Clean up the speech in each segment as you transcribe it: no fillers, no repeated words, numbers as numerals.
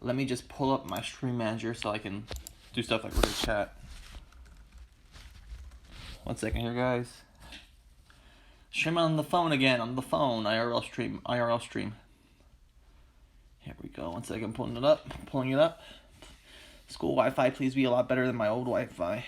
let me just pull up my stream manager so I can do stuff like with the chat. 1 second here, guys. Stream on the phone again, on the phone. IRL stream. Here we go. 1 second, pulling it up. School Wi-Fi, please be a lot better than my old Wi-Fi.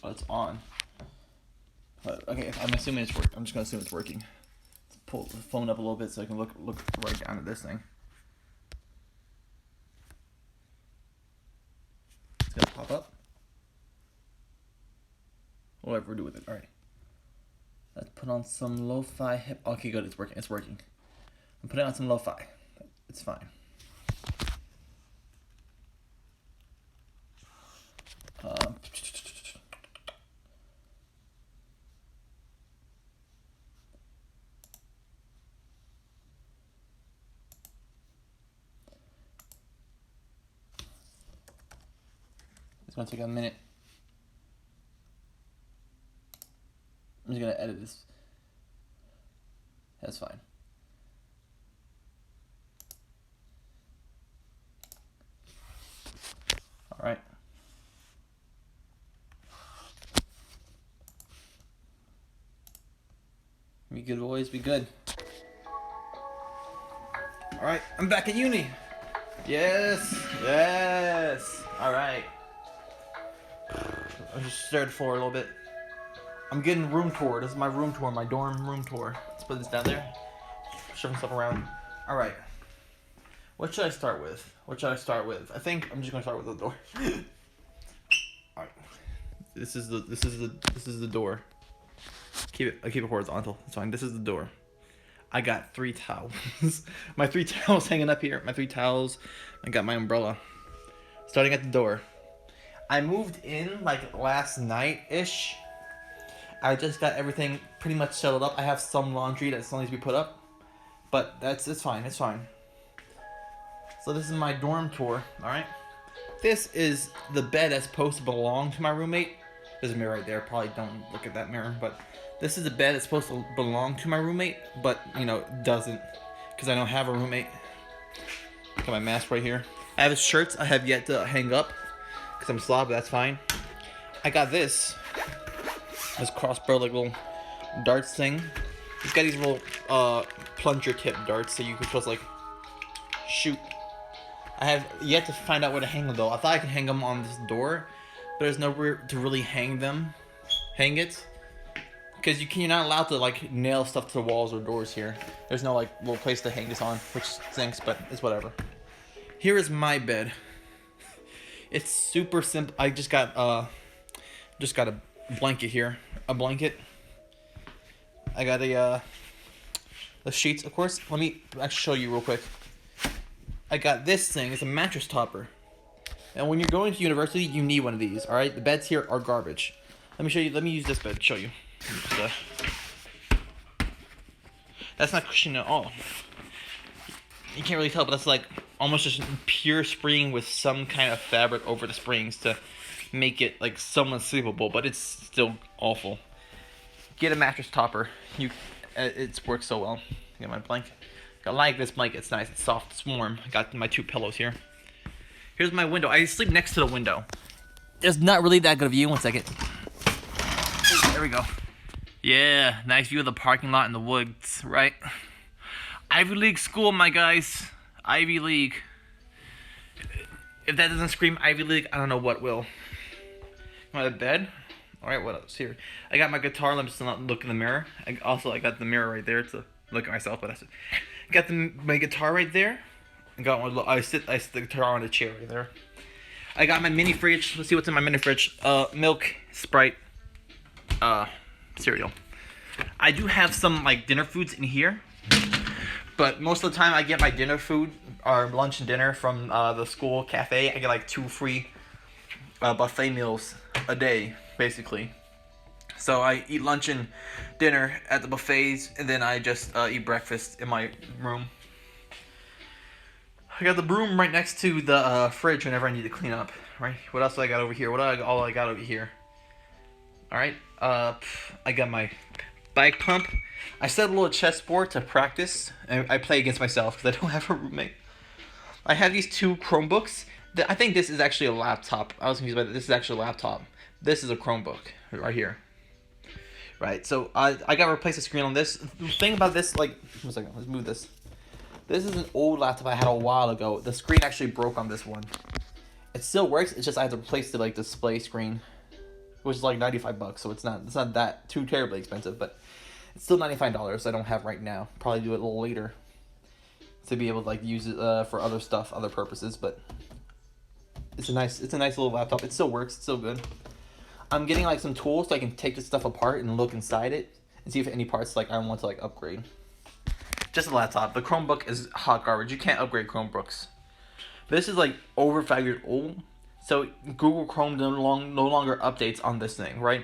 Well, it's on. But, okay, I'm assuming it's working. I'm just gonna assume it's working. Let's pull the phone up a little bit so I can look right down at this thing. It's gonna pop up. Whatever we do with it. All right. Let's put on some lo-fi hip. Okay, good. It's working. It's working. I'm putting on some lo-fi. It's fine. It's gonna take a minute. I'm just gonna edit this. That's fine. All right. Be good, boys. Be good. All right. I'm back at uni. Yes. Yes. All right. I just stared for a little bit. I'm getting room tour. This is my room tour, my dorm room tour. Let's put this down there. Shoving stuff around. All right. What should I start with? I think I'm just gonna start with the door. All right. This is the door. I keep it horizontal. It's fine. This is the door. I got 3 towels. My 3 towels hanging up here. My 3 towels. I got my umbrella. Starting at the door. I moved in like last night-ish. I just got everything pretty much settled up. I have some laundry that still needs to be put up. But it's fine. It's fine. So this is my dorm tour. Alright. This is the bed that's supposed to belong to my roommate. There's a mirror right there. Probably don't look at that mirror. But this is the bed that's supposed to belong to my roommate. But, doesn't. Because I don't have a roommate. Got my mask right here. I have his shirts I have yet to hang up. Because I'm slob, but that's fine. I got this crossbow, like little darts thing. It's got these little plunger tip darts that you can just like shoot. I have yet to find out where to hang them though. I thought I could hang them on this door, but there's nowhere to really hang it. Because you're not allowed to like nail stuff to the walls or doors here. There's no like little place to hang this on, which stinks, but it's whatever. Here is my bed. It's super simple. I just got a blanket here. A blanket. I got the sheets, of course. Let me actually show you real quick. I got this thing. It's a mattress topper. And when you're going to university, you need one of these. All right. The beds here are garbage. Let me show you. Let me use this bed to show you. That's not cushion at all. You can't really tell, but that's like almost just pure spring with some kind of fabric over the springs to make it like somewhat sleepable, but it's still awful. Get a mattress topper. It works so well. Get my blanket. I like this blanket. It's nice. It's soft. It's warm. I got my 2 pillows here. Here's my window. I sleep next to the window. There's not really that good of a view. 1 second. There we go. Yeah, nice view of the parking lot and the woods, right? Ivy League school, my guys. Ivy League. If that doesn't scream Ivy League, I don't know what will. My bed. Alright, what else here? I got my guitar. Let me just not look in the mirror. I got the mirror right there to look at myself. But that's it. I got my guitar right there. I sit the guitar on the chair right there. I got my mini fridge. Let's see what's in my mini fridge. Milk, Sprite, cereal. I do have some like dinner foods in here, But most of the time, I get my dinner food or lunch and dinner from the school cafe. I get like 2 free buffet meals a day, basically. So I eat lunch and dinner at the buffets, and then I just eat breakfast in my room. I got the broom right next to the fridge whenever I need to clean up. Right? What else do I got over here? All I got over here? All right. I got my bike pump. I set a little chessboard to practice, and I play against myself because I don't have a roommate. I have these 2 Chromebooks. I think this is actually a laptop. I was confused by that. This is actually a laptop. This is a Chromebook right here. Right, so I got to replace the screen on this. The thing about this, like, 1 second, let's move this. This is an old laptop I had a while ago. The screen actually broke on this one. It still works. It's just I have to replace the like display screen, which is like $95. So it's not that too terribly expensive, but it's still $95. I don't have right now. Probably do it a little later to be able to like use it for other stuff, other purposes. But it's a nice little laptop. It still works. It's still good. I'm getting like some tools so I can take this stuff apart and look inside it and see if any parts like I want to like upgrade. Just a laptop. The Chromebook is hot garbage. You can't upgrade Chromebooks. This is like over 5 years old, so Google Chrome no longer updates on this thing, right?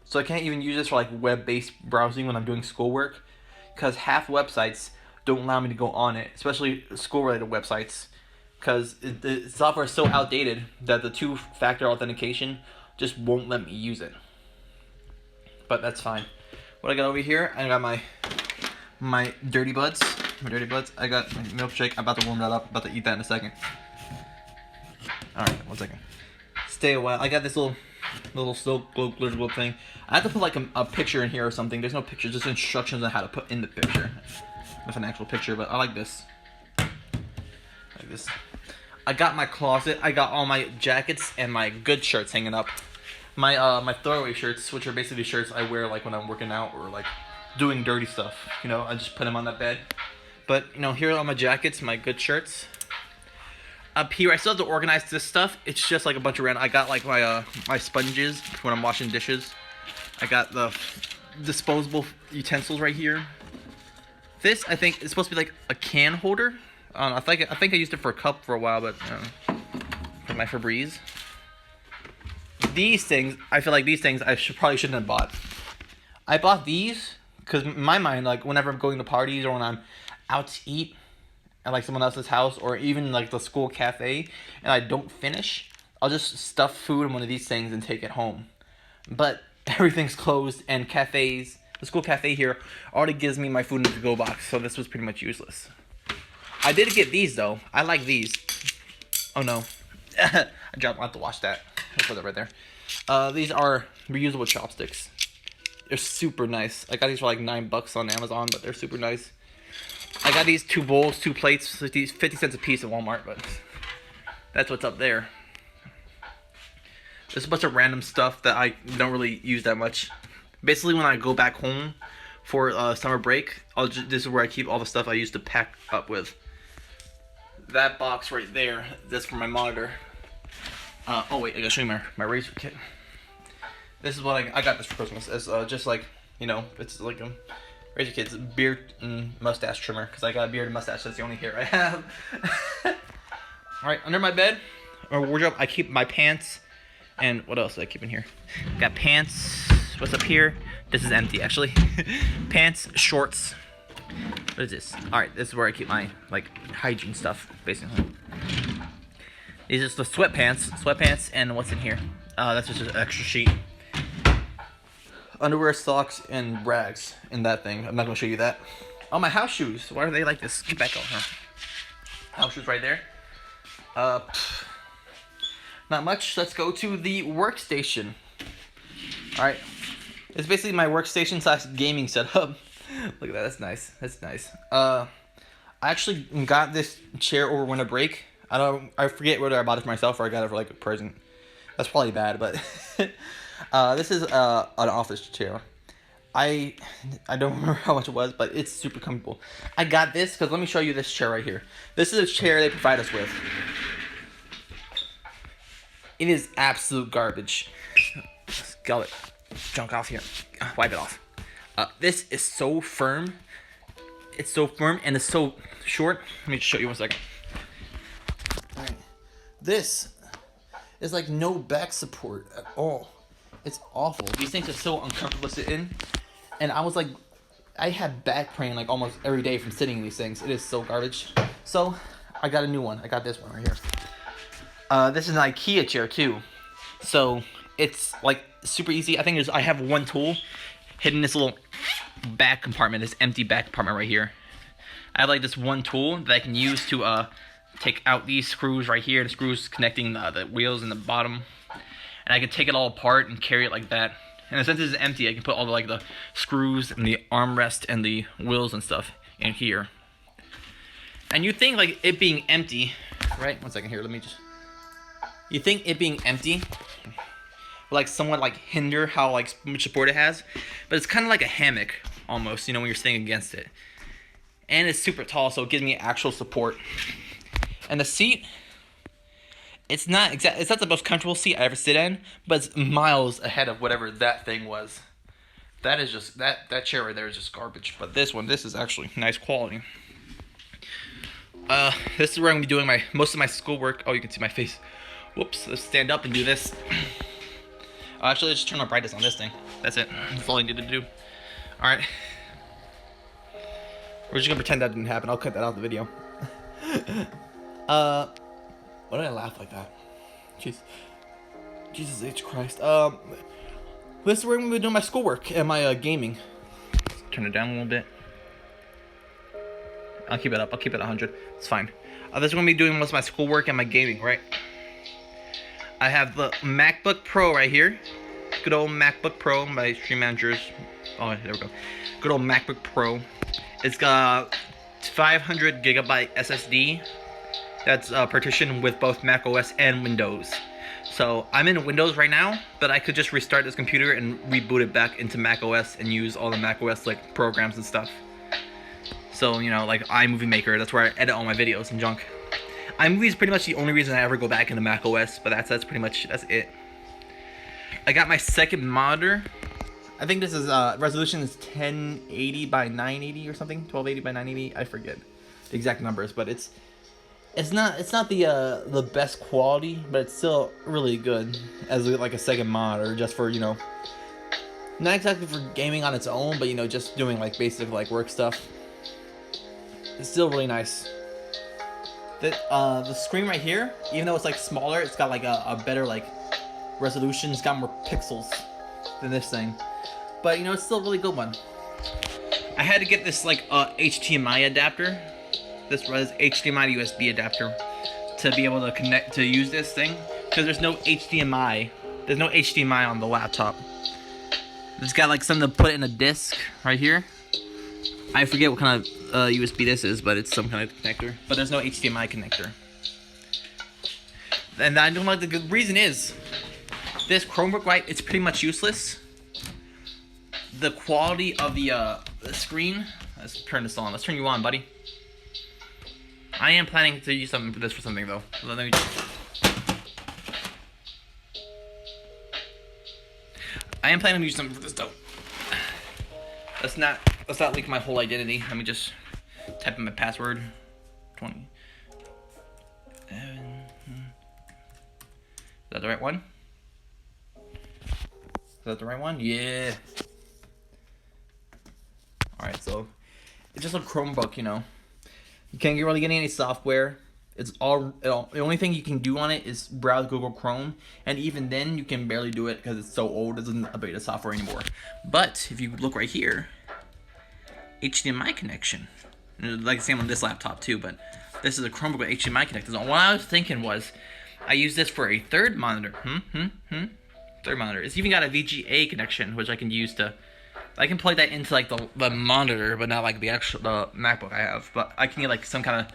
So I can't even use this for like web-based browsing when I'm doing schoolwork, because half websites don't allow me to go on it, especially school-related websites, because the software is so outdated that the 2-factor authentication just won't let me use it. But that's fine. What I got over here, I got my Dirty Buds. I got my milkshake. I'm about to warm that up. About to eat that in a second. Alright, 1 second. Stay a while. I got this little silk glitter globe thing. I have to put like a picture in here or something. There's no picture, just instructions on how to put in the picture. With an actual picture, but I like this. Like this. I got my closet. I got all my jackets and my good shirts hanging up. My throwaway shirts, which are basically shirts I wear like when I'm working out or like doing dirty stuff. You know, I just put them on that bed. But, you know, here are all my jackets, my good shirts. Up here, I still have to organize this stuff. It's just like a bunch of random. I got like my sponges when I'm washing dishes. I got the disposable utensils right here. This, I think, is supposed to be like a can holder. I think I used it for a cup for a while, but for my Febreze. These things, I feel like these things I probably shouldn't have bought. I bought these because in my mind, like whenever I'm going to parties or when I'm out to eat at like someone else's house or even like the school cafe and I don't finish, I'll just stuff food in one of these things and take it home. But everything's closed and the school cafe here already gives me my food in the to-go box, so this was pretty much useless. I did get these though. I like these. Oh no. I have to wash that. I'll put that right there. These are reusable chopsticks. They're super nice. I got these for like $9 on Amazon, but they're super nice. I got these 2 bowls, 2 plates, 50 cents a piece at Walmart, but that's what's up there. There's a bunch of random stuff that I don't really use that much. Basically, when I go back home for summer break, this is where I keep all the stuff I used to pack up with. That box right there, that's for my monitor. Oh wait, I gotta show you my razor kit. This is what I got this for Christmas. It's just like, you know, it's like a razor kit. It's a beard and mustache trimmer because I got a beard and mustache. That's the only hair I have. Alright, under my bed or wardrobe, I keep my pants and what else do I keep in here? Got pants. What's up here? This is empty actually. Pants, shorts. What is this? Alright, this is where I keep my like hygiene stuff, basically. These are the sweatpants, and what's in here? That's just an extra sheet. Underwear, socks, and rags in that thing. I'm not gonna show you that. Oh, my house shoes. Why are they like this? Get back on, huh? House shoes right there. Not much. Let's go to the workstation. All right. It's basically my workstation / gaming setup. Look at that. That's nice. That's nice. I actually got this chair over winter break. I forget whether I bought it for myself or I got it for like a present. That's probably bad, but this is an office chair. I don't remember how much it was, but it's super comfortable. I got this because let me show you this chair right here. This is a chair they provide us with. It is absolute garbage. Get it junk off here. Wipe it off. This is so firm. it's so firm and it's so short. Let me just show you 1 second. All right, this is like no back support at all. It's awful. These things are so uncomfortable to sit in, and I had back pain like almost every day from sitting in these things. It is so garbage. So I got a new one. I got this one right here. This is an IKEA chair too, so it's like super easy. I have one tool hidden in this little back compartment, this empty back compartment right here. I have like this one tool that I can use to take out these screws right here, the screws connecting the wheels in the bottom, and I can take it all apart and carry it like that. And since it's empty, I can put all the screws and the armrest and the wheels and stuff in here. And you think like it being empty, right? 1 second here, let me just. You think it being empty will like somewhat like hinder how like much support it has, but it's kind of like a hammock almost, when you're sitting against it. And it's super tall, so it gives me actual support. And the seat, it's not the most comfortable seat I ever sit in, but it's miles ahead of whatever that thing was. That is just that chair right there is just garbage. But this is actually nice quality. This is where I'm gonna be doing most of my schoolwork. Oh, you can see my face. Whoops, let's stand up and do this. Actually, let's just turn my brightness on this thing. That's it. That's all I need to do. Alright. We're just gonna pretend that didn't happen. I'll cut that out of the video. Why did I laugh like that? Jeez. Jesus H. Christ. This is where I'm gonna be doing my schoolwork and my gaming. Let's turn it down a little bit. I'll keep it up. I'll keep it 100. It's fine. This is gonna be doing most of my schoolwork and my gaming, right? I have the MacBook Pro right here. Good old MacBook Pro by Stream Managers. Oh, there we go. Good old MacBook Pro. It's got 500 gigabyte SSD. That's partitioned with both Mac OS and Windows. So I'm in Windows right now, but I could just restart this computer and reboot it back into Mac OS and use all the Mac OS like programs and stuff. So like iMovie Maker, that's where I edit all my videos and junk. iMovie is pretty much the only reason I ever go back into Mac OS, but that's pretty much it. I got my second monitor. I think this is resolution is 1080 by 980 or something, 1280 by 980. I forget the exact numbers, but it's not the best quality, but it's still really good as like a second monitor, just for not exactly for gaming on its own, but just doing like basic like work stuff. It's still really nice. The screen right here, even though it's like smaller, it's got like a better like resolution. It's got more pixels than this thing, but it's still a really good one. I had to get this like HDMI adapter. This was HDMI to USB adapter to be able to use this thing, because there's no HDMI. There's no HDMI on the laptop. It's got like something to put in a disc right here. I forget what kind of USB this is, but it's some kind of connector. But there's no HDMI connector. And I don't like the good reason is this Chromebook, right? It's pretty much useless. The quality of the screen. Let's turn this on. Let's turn you on, buddy. I am planning to use this for something though. Let me I am planning to use something for this though. Let's not leak my whole identity. Let me just type in my password. 20. Is that the right one? Is that the right one? Yeah. Alright, so it's just a Chromebook, You can't really get any software. The only thing you can do on it is browse Google Chrome, and even then you can barely do it because it's so old. It doesn't update the software anymore. But if you look right here, HDMI connection, like the same on this laptop too. But this is a Chromebook with HDMI connector. So what I was thinking was, I use this for a third monitor. Third monitor. It's even got a VGA connection, which I can use to. I can plug that into like the monitor, but not like the MacBook I have. But I can get like some kind of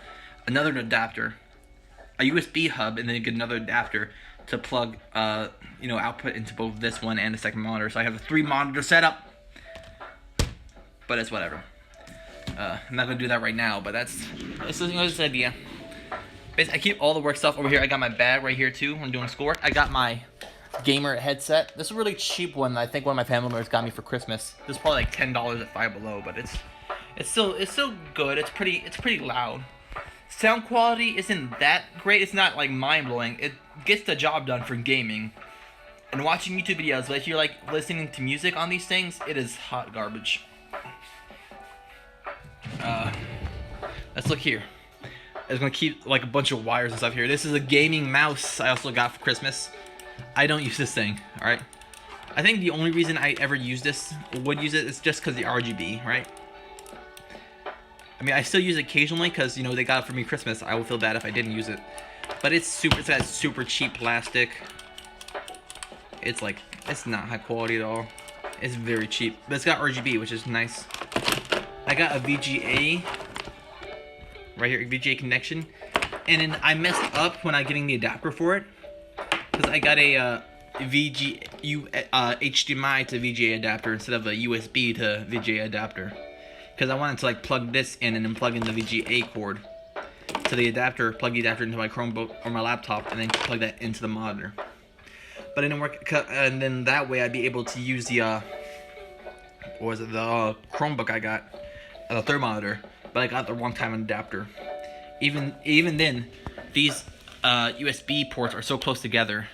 another adapter, a USB hub, and then get another adapter to plug output into both this one and the second monitor. So I have a 3-monitor setup. But it's whatever. I'm not gonna do that right now, but it's an idea. Basically, I keep all the work stuff over here. I got my bag right here too when I'm doing schoolwork. I got my gamer headset. This is a really cheap one. I think one of my family members got me for Christmas. This is probably like $10 at Five Below, but It's still good. It's pretty loud. Sound quality isn't that great. It's not like mind blowing. It gets the job done for gaming and watching YouTube videos. But if you're like listening to music on these things, it is hot garbage. Let's look here. I'm gonna keep like a bunch of wires and stuff here. This is a gaming mouse I also got for Christmas. I don't use this thing, alright? I think the only reason I ever would use it is just because the RGB, right? I mean, I still use it occasionally because, you know, they got it for me Christmas. I would feel bad if I didn't use it. But it's that super cheap plastic. It's like, it's not high quality at all. It's very cheap. But it's got RGB, which is nice. I got a VGA. Right here, VGA connection. And then I messed up when I getting the adapter for it. Because I got a HDMI to VGA adapter instead of a USB to VGA adapter. Because I wanted to like plug this in and then plug in the VGA cord to the adapter, plug the adapter into my Chromebook or my laptop, and then plug that into the monitor. But it didn't work, and then that way I'd be able to use the the Chromebook I got, the third monitor, but I got the wrong time adapter. Even then, these USB ports are so close together.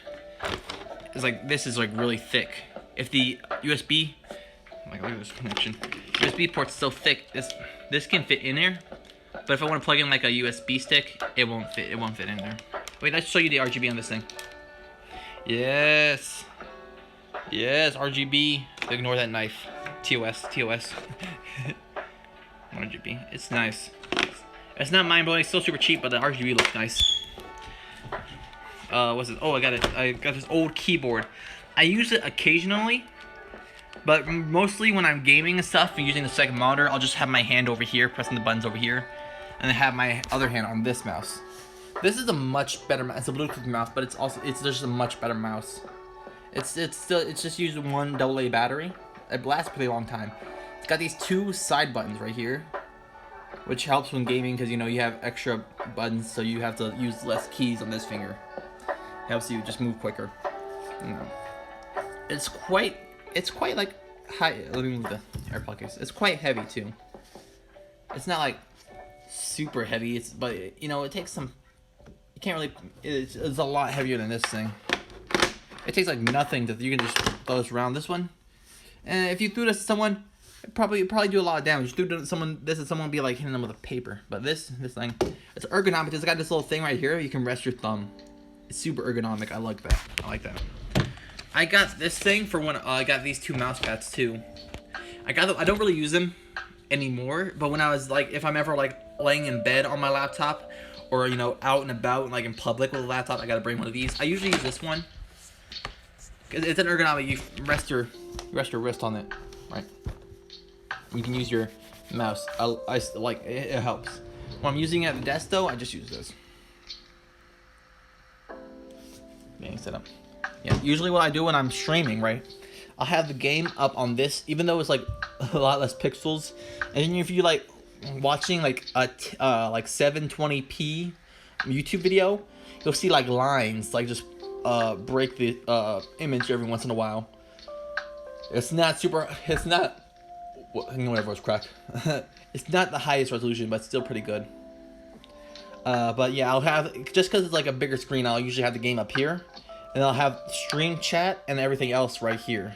It's like, this is like really thick. If the USB, oh my God, look at this connection. USB port's so thick, this can fit in there. But if I want to plug in like a USB stick, it won't fit in there. Wait, let's show you the RGB on this thing. Yes, RGB. Ignore that knife. TOS. RGB. It's nice. It's not mind blowing. It's still super cheap, but the RGB looks nice. What's it? Oh, I got this old keyboard. I use it occasionally, but mostly when I'm gaming and stuff and using the second monitor, I'll just have my hand over here, pressing the buttons over here, and then have my other hand on this mouse. This is a much better mouse. It's a Bluetooth mouse, but it's just a much better mouse. It's just using one AA battery. It lasts a pretty long time. It's got these two side buttons right here, which helps when gaming because, you know, you have extra buttons, so you have to use less keys on this finger. It helps you just move quicker. You know. It's quite like high. Let me move the AirPod case. It's quite heavy too. It's not like super heavy. But you know, it takes some. You can't really. It's a lot heavier than this thing. It takes like nothing you can just throw this around. This one, and if you threw this at someone, it'd probably do a lot of damage. You threw it at someone. Someone would be like hitting them with a paper. But this thing, it's ergonomic. It's got this little thing right here. You can rest your thumb. It's super ergonomic. I like that. I got this thing for when I got these two mouse pads too. I don't really use them anymore, but when I was like, if I'm ever like laying in bed on my laptop, or you know, out and about like in public with a laptop, I gotta bring one of these. I usually use this one because it's an ergonomic. You rest your wrist on it, right? You can use your mouse. I like it. It helps. When I'm using it at the desk though, I just use this. Getting set up. Yeah, usually what I do when I'm streaming, right, I'll have the game up on this, even though it's like a lot less pixels. And if you like watching like a like 720p YouTube video, you'll see like lines like just break the image every once in a while. It's not whatever was cracked. It's not the highest resolution, but it's still pretty good. But yeah, I'll have, just because it's like a bigger screen, I'll usually have the game up here. And I'll have stream chat and everything else right here.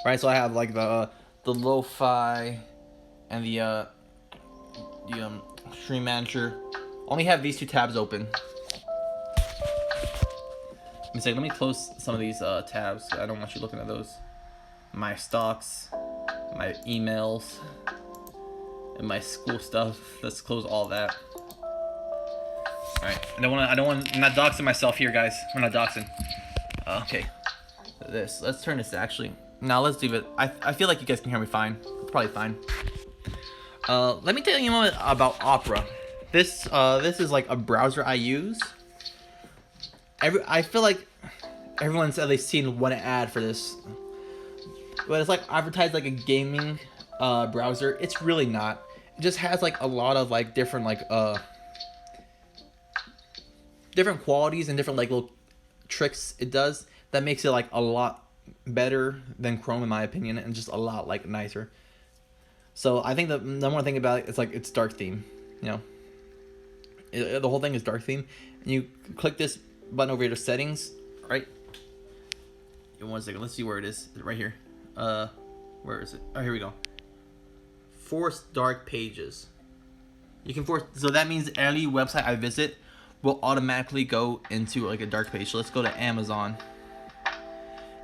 Right, so I have like the lo-fi and the stream manager. Only have these two tabs open. Let me close some of these tabs. I don't want you looking at those. My stocks, my emails, and my school stuff. Let's close all that. Alright, I'm not doxing myself here, guys. We're not doxing. Okay. Let's turn this actually. Now let's leave it. I feel like you guys can hear me fine. Probably fine. Let me tell you a moment about Opera. This is like a browser I use. I feel like everyone's at least seen one ad for this. But it's like advertised like a gaming browser. It's really not. It just has like a lot of like different like different qualities and different like little tricks it does that makes it like a lot better than Chrome in my opinion, and just a lot like nicer. So I think the number one thing about it is like it's dark theme, you know. The whole thing is dark theme. And you click this button over here to settings, right? In 1 second, let's see where it is. Right here. Where is it? Oh, here we go. Force dark pages. You can force, so that means any website I visit will automatically go into like a dark page. So let's go to Amazon.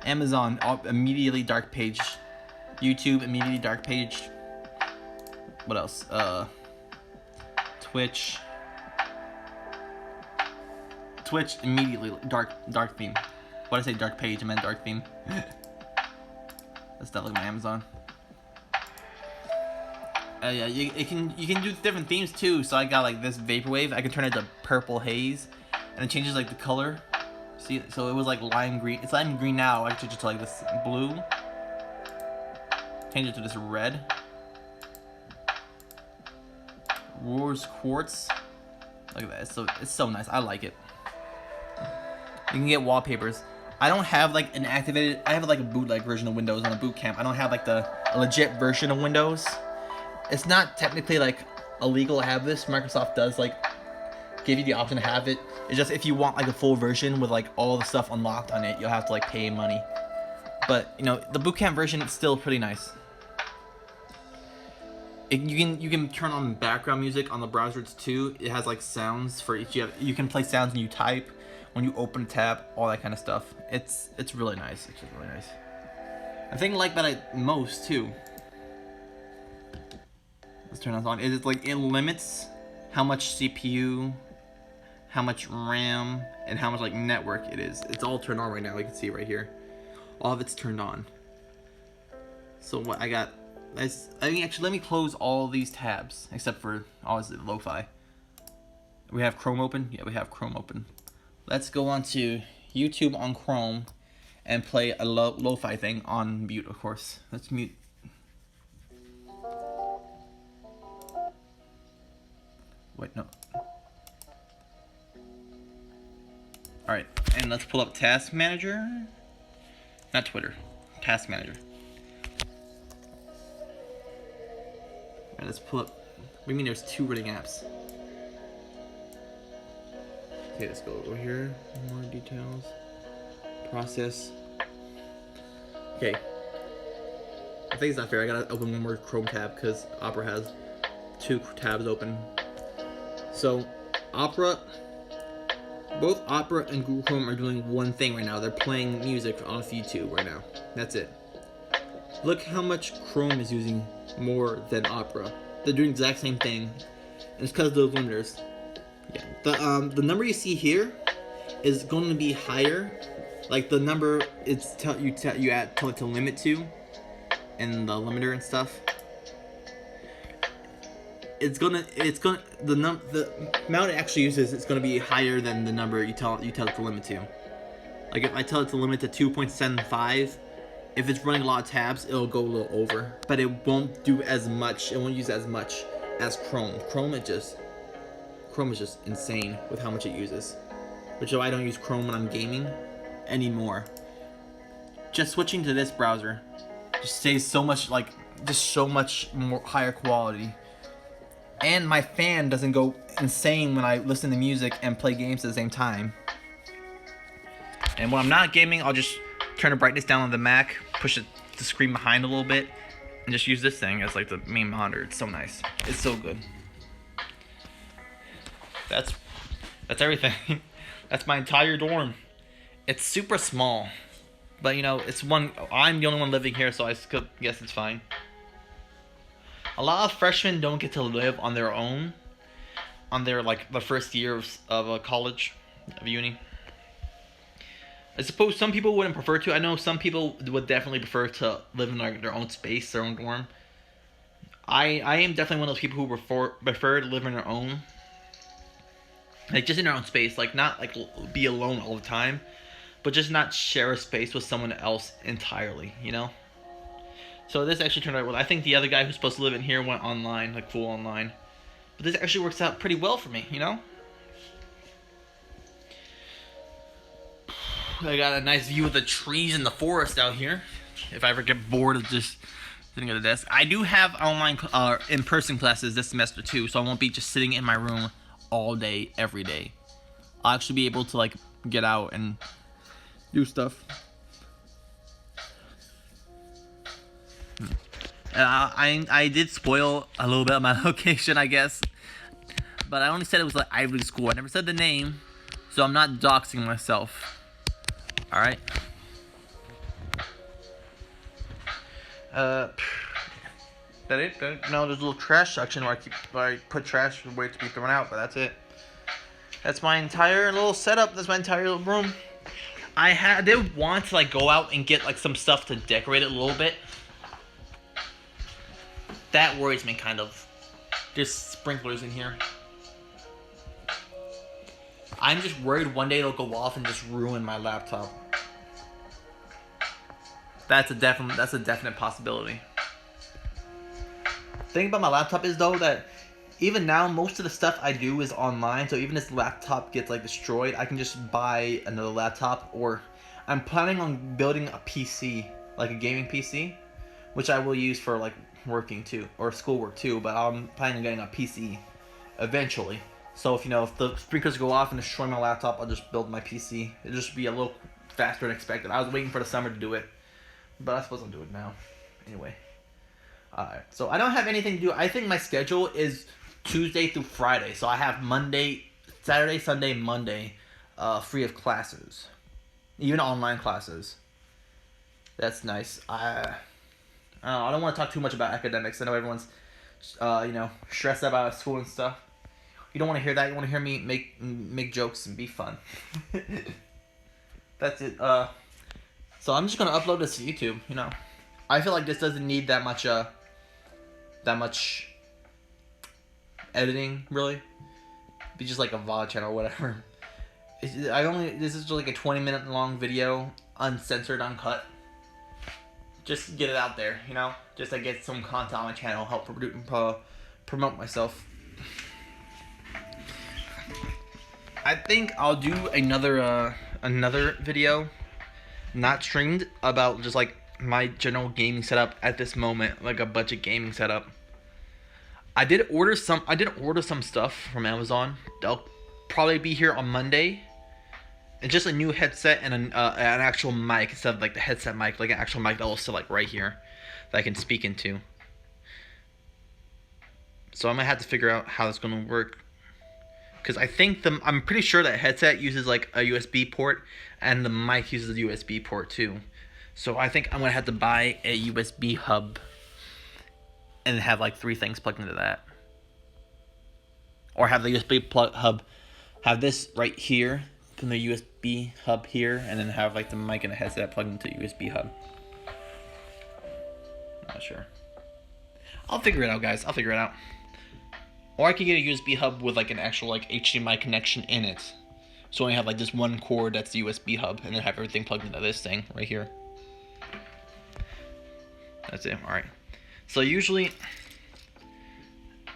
Amazon, immediately dark page. YouTube, immediately dark page. What else? Twitch, immediately dark theme. Why did I say dark page? I meant dark theme. Let's not look at my Amazon. Yeah, you can do different themes too. So I got like this vaporwave. I can turn it to purple haze, and it changes like the color. See, so it was like lime green. It's lime green now. I change it to like this blue. Change it to this red. Rose quartz. Look at that. It's so nice. I like it. You can get wallpapers. I don't have like an activated. I have like a bootleg version of Windows on a boot camp. I don't have like a legit version of Windows. It's not technically like illegal to have this. Microsoft does like give you the option to have it. It's just if you want like a full version with like all the stuff unlocked on it, you'll have to like pay money. But you know, the bootcamp version is still pretty nice. You can turn on background music on the browser too. It has like sounds for each. You can play sounds when you type, when you open a tab, all that kind of stuff. It's really nice. It's just really nice. The thing I like about it most too. Let's turn this on. Is it like it limits how much CPU, how much RAM, and how much like network it is. It's all turned on right now. You can see right here. All of it's turned on. So what I got. Actually, let me close all these tabs except for obviously lo-fi. We have Chrome open. Yeah, we have Chrome open. Let's go on to YouTube on Chrome and play a lo-fi thing on mute, of course. Let's mute. Wait, no. All right, and let's pull up Task Manager. Not Twitter. Task Manager. Alright, let's pull up. What do you mean there's 2 running apps? Okay, let's go over here. More details. Process. Okay. I think it's not fair. I gotta open one more Chrome tab because Opera has 2 tabs open. So, Opera. Both Opera and Google Chrome are doing one thing right now. They're playing music on YouTube right now. That's it. Look how much Chrome is using more than Opera. They're doing the exact same thing. And it's because of those limiters. Yeah. The number you see here is going to be higher. Like the number it's tell it to limit to, and the limiter and stuff. The amount it actually uses is gonna be higher than the number you tell it to limit to. Like if I tell it to limit to 2.75. If it's running a lot of tabs, it'll go a little over, but it won't do as much. It won't use as much as Chrome. Chrome is just insane with how much it uses, which is why I don't use Chrome when I'm gaming anymore. Just switching to this browser just saves so much, like just so much more higher quality, and my fan doesn't go insane when I listen to music and play games at the same time. And when I'm not gaming, I'll just turn the brightness down on the Mac, push the screen behind a little bit, and just use this thing as like the main monitor. It's so nice. It's so good. That's everything. That's my entire dorm. It's super small, but you know, I'm the only one living here, so I guess it's fine. A lot of freshmen don't get to live on their own, on their like the first year of college, of uni. I suppose some people wouldn't prefer to. I know some people would definitely prefer to live in their own space, their own dorm. I am definitely one of those people who prefer to live in their own, like just in their own space, like not like be alone all the time, but just not share a space with someone else entirely, you know? So this actually turned out well. I think the other guy who's supposed to live in here went online, like full online. But this actually works out pretty well for me, you know? I got a nice view of the trees and the forest out here. If I ever get bored of just sitting at the desk. I do have online in-person classes this semester too, so I won't be just sitting in my room all day, every day. I'll actually be able to like get out and do stuff. I did spoil a little bit of my location, I guess, but I only said it was like Ivy School. I never said the name, so I'm not doxing myself. All right. That it? No, there's a little trash section where I put trash wait to be thrown out, but that's it. That's my entire little setup. That's my entire little room. I did want to like go out and get like some stuff to decorate it a little bit. That worries me kind of. There's sprinklers in here. I'm just worried one day it'll go off and just ruin my laptop. That's a definite possibility. The thing about my laptop is though that even now most of the stuff I do is online, so even if the laptop gets like destroyed, I can just buy another laptop, or I'm planning on building a PC, like a gaming PC, which I will use for like working too, or schoolwork too, but I'm planning on getting a PC eventually. So if if the sprinklers go off and destroy my laptop, I'll just build my PC. It'll just be a little faster than expected. I was waiting for the summer to do it, but I suppose I'll do it now. Anyway. Alright, so I don't have anything to do. I think my schedule is Tuesday through Friday. So I have Saturday, Sunday, Monday, free of classes. Even online classes. That's nice. I don't want to talk too much about academics. I know everyone's, stressed about school and stuff. You don't want to hear that. You want to hear me make jokes and be fun. That's it. So I'm just gonna upload this to YouTube. I feel like this doesn't need that much editing, really. Be just like a VOD channel or whatever. This is just like a 20-minute long video, uncensored, uncut. Just to get it out there, just to get some content on my channel, help promote myself. I think I'll do another video, not streamed, about just like my general gaming setup at this moment, like a budget gaming setup. I did order some stuff from Amazon. They'll probably be here on Monday. It's just a new headset and an actual mic instead of like the headset mic, like an actual mic that will sit like right here that I can speak into. So I might have to figure out how that's gonna work, because I'm pretty sure that headset uses like a USB port and the mic uses a USB port too. So I think I'm gonna have to buy a USB hub and have like 3 things plugged into that, or have the USB hub have this right here from the USB hub here, and then have like the mic and the headset plugged into USB hub. I'm not sure. I'll figure it out, guys. I'll figure it out. Or I could get a USB hub with like an actual like HDMI connection in it, so I have like this one cord that's the USB hub, and then have everything plugged into this thing right here. That's it. All right. So usually,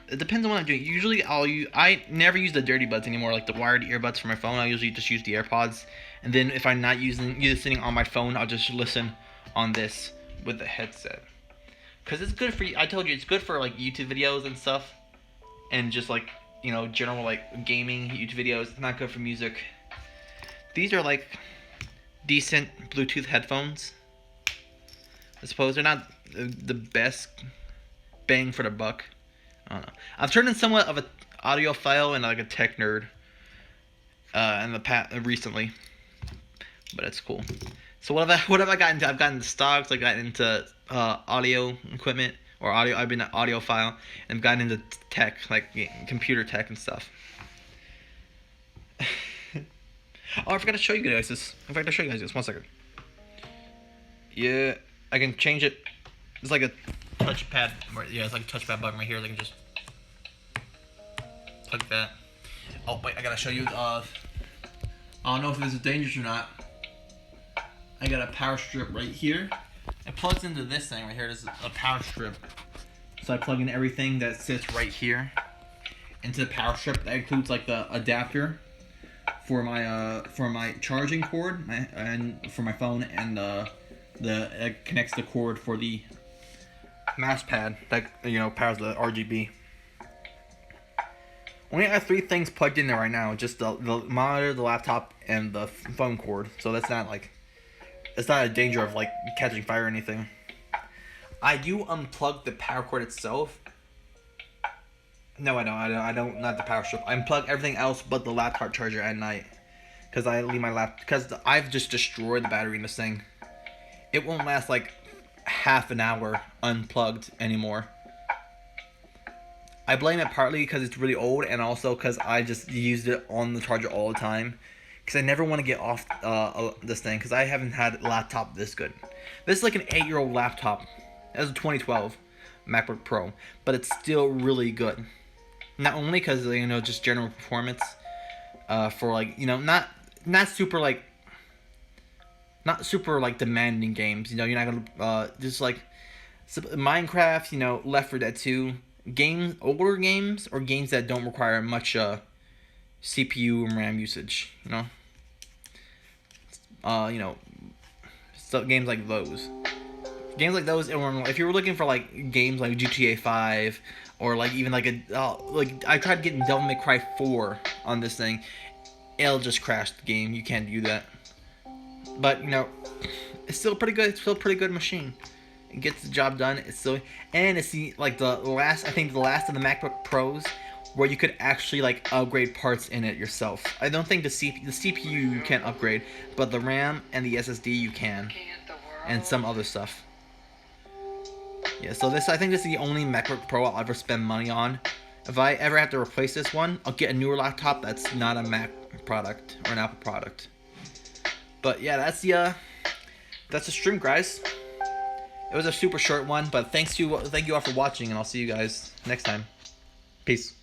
it depends on what I'm doing. Usually I never use the dirty buds anymore, like the wired earbuds for my phone. I usually just use the AirPods. And then if I'm not listening on my phone, I'll just listen on this with the headset. Because it's good for, I told you, it's good for like YouTube videos and stuff. And just like, general like gaming YouTube videos. It's not good for music. These are like decent Bluetooth headphones. I suppose they're not the best bang for the buck. I don't know. I've turned in somewhat of an audiophile and like a tech nerd in the past recently, but it's cool. So what have I gotten into? I've gotten into stocks. I got into audio equipment or audio. I've been an audiophile, and I've gotten into tech, like computer tech and stuff. Oh, I forgot to show you guys this. In fact, I'll show you guys this. 1 second. Yeah, I can change it. It's like a touchpad. Yeah, it's like a touchpad button right here. I can just plug that. Oh wait, I gotta show you. I don't know if this is dangerous or not. I got a power strip right here. It plugs into this thing right here. This is a power strip. So I plug in everything that sits right here into the power strip. That includes like the adapter for my charging cord and for my phone, and it connects the cord for the mouse pad that powers the RGB. Only have 3 things plugged in there right now. Just the monitor, the laptop, and the phone cord. So that's not like, it's not a danger of like catching fire or anything. I do unplug the power cord itself. No, I don't. Not the power strip. I unplug everything else but the laptop charger at night, because I leave my because I've just destroyed the battery in this thing. It won't last like half an hour unplugged anymore. I blame it partly because it's really old, and also because I just used it on the charger all the time. Because I never want to get off this thing, because I haven't had a laptop this good. This is like an 8-year-old laptop. It was a 2012 MacBook Pro, but it's still really good. Not only because just general performance, for like not super like demanding games. You're not gonna just like Minecraft, Left 4 Dead 2. Older games, or games that don't require much CPU and RAM usage, so games like those. If you were looking for like games like GTA 5, or like even like I tried getting Devil May Cry 4 on this thing, it'll just crash the game. You can't do that. But it's still pretty good. It's still a pretty good machine. It gets the job done. It's the last of the MacBook Pros where you could actually like upgrade parts in it yourself. I don't think the CPU you can't upgrade, but the RAM and the SSD you can, and some other stuff. Yeah, so I think this is the only MacBook Pro I'll ever spend money on. If I ever have to replace this one, I'll get a newer laptop that's not a Mac product or an Apple product. But yeah, that's the stream, guys. It was a super short one, but thank you all for watching, and I'll see you guys next time. Peace.